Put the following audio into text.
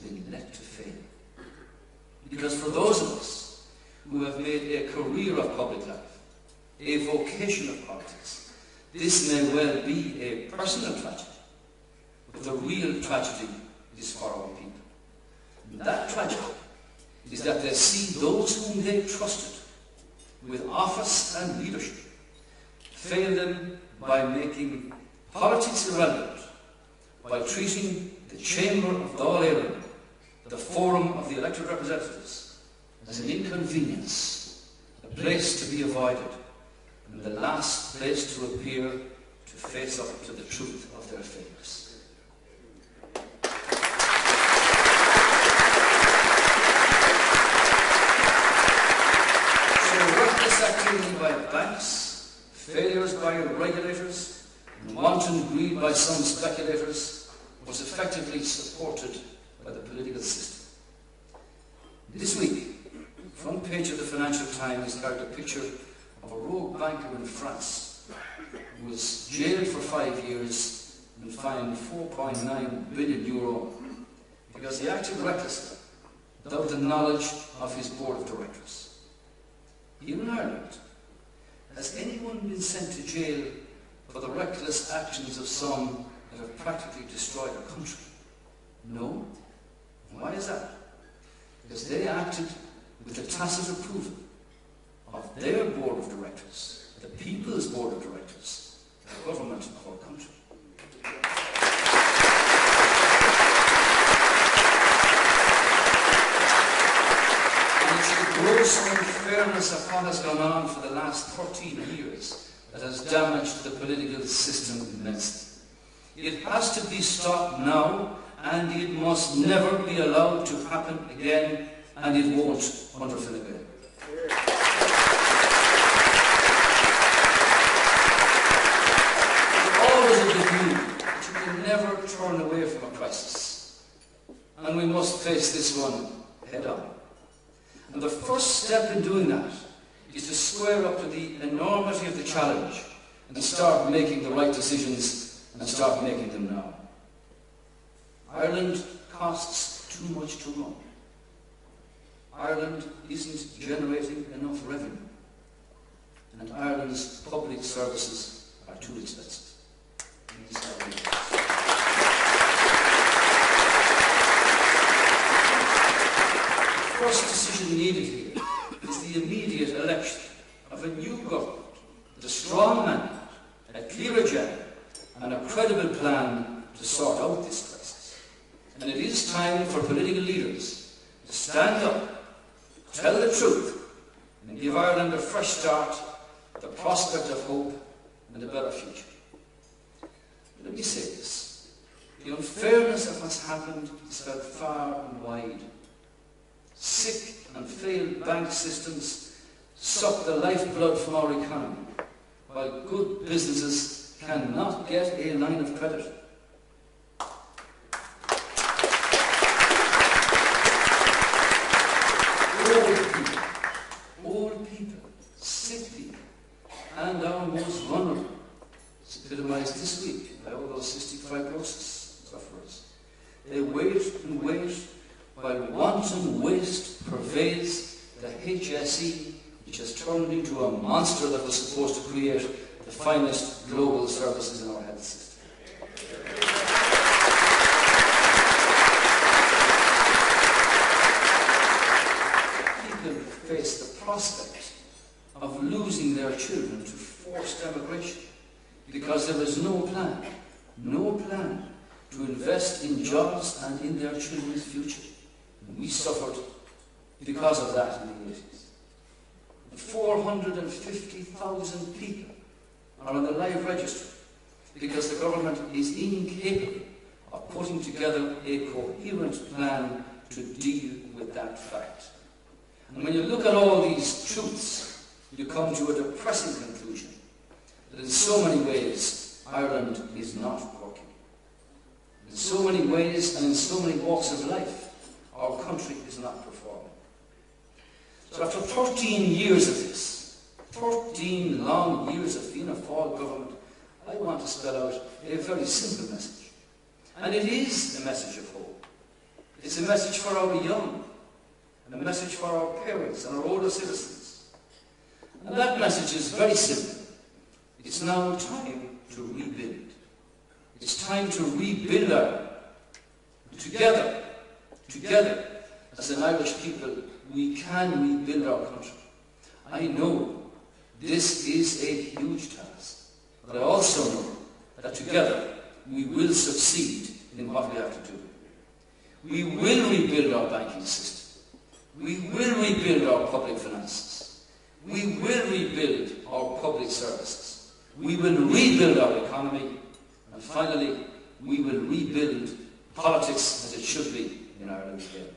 been let to fail. Because for those of us who have made a career of public life, a vocation of politics, this may well be a personal tragedy, but the real tragedy is for our people. And that tragedy is that they see those whom they trusted with office and leadership fail them by making politics irrelevant, by treating the Chamber of Dáil Éireann, the forum of the elected representatives, as an inconvenience, a place to be avoided, and the last place to appear to face up to the truth of their failures. Activity by banks, failures by regulators, and wanton greed by some speculators was effectively supported by the political system. This week, the front page of the Financial Times carried a picture of a rogue banker in France who was jailed for 5 years and fined €4.9 billion because he acted recklessly without the knowledge of his board of directors. Here in Ireland, has anyone been sent to jail for the reckless actions of some that have practically destroyed a country? No. And why is that? Because they acted with the tacit approval of their board of directors, the people's board of directors, the government of our country. Gross unfairness of what has gone on for the last 13 years that has damaged the political system immensely. It has to be stopped now, and it must never be allowed to happen again, and it won't under Fine Gael. It's always a good view that you can never turn away from a crisis, and we must face this one head on. And the first step in doing that is to square up to the enormity of the challenge and start making the right decisions and start making them now. Ireland costs too much to run. Ireland isn't generating enough revenue. And Ireland's public services are too expensive. The first decision needed here is the immediate election of a new government with a strong mandate, a clear agenda, and a credible plan to sort out this crisis. And it is time for political leaders to stand up, tell the truth, and give Ireland a fresh start, the prospect of hope, and a better future. Let me say this. The unfairness of what's happened is felt far and wide. Sick and failed bank systems suck the lifeblood from our economy, while good businesses cannot get a line of credit. Old people, sick people, and our most vulnerable, it's epitomised this week by all those cystic fibrosis sufferers. They wait and wait while wanton waste pervades the HSE, which has turned into a monster that was supposed to create the finest global services in our health system. People face the prospect of losing their children to forced emigration because there is no plan to invest in jobs and in their children's future. We suffered because of that in the 80s. 450,000 people are on the live registry because the government is incapable of putting together a coherent plan to deal with that fact. And when you look at all these truths, you come to a depressing conclusion that in so many ways Ireland is not working. In so many ways and in so many walks of life, our country is not performing. So after 13 years of this, 13 long years of Fianna Fáil government, I want to spell out a very simple message. And it is a message of hope. It's a message for our young, and a message for our parents and our older citizens. And that message is very simple. It's now time to rebuild. It's time to rebuild Ireland. Together, as an Irish people, we can rebuild our country. I know this is a huge task, but I also know that together we will succeed in what we have to do. We will rebuild our banking system. We will rebuild our public finances. We will rebuild our public services. We will rebuild our economy. And finally, we will rebuild politics as it should be in Ireland again.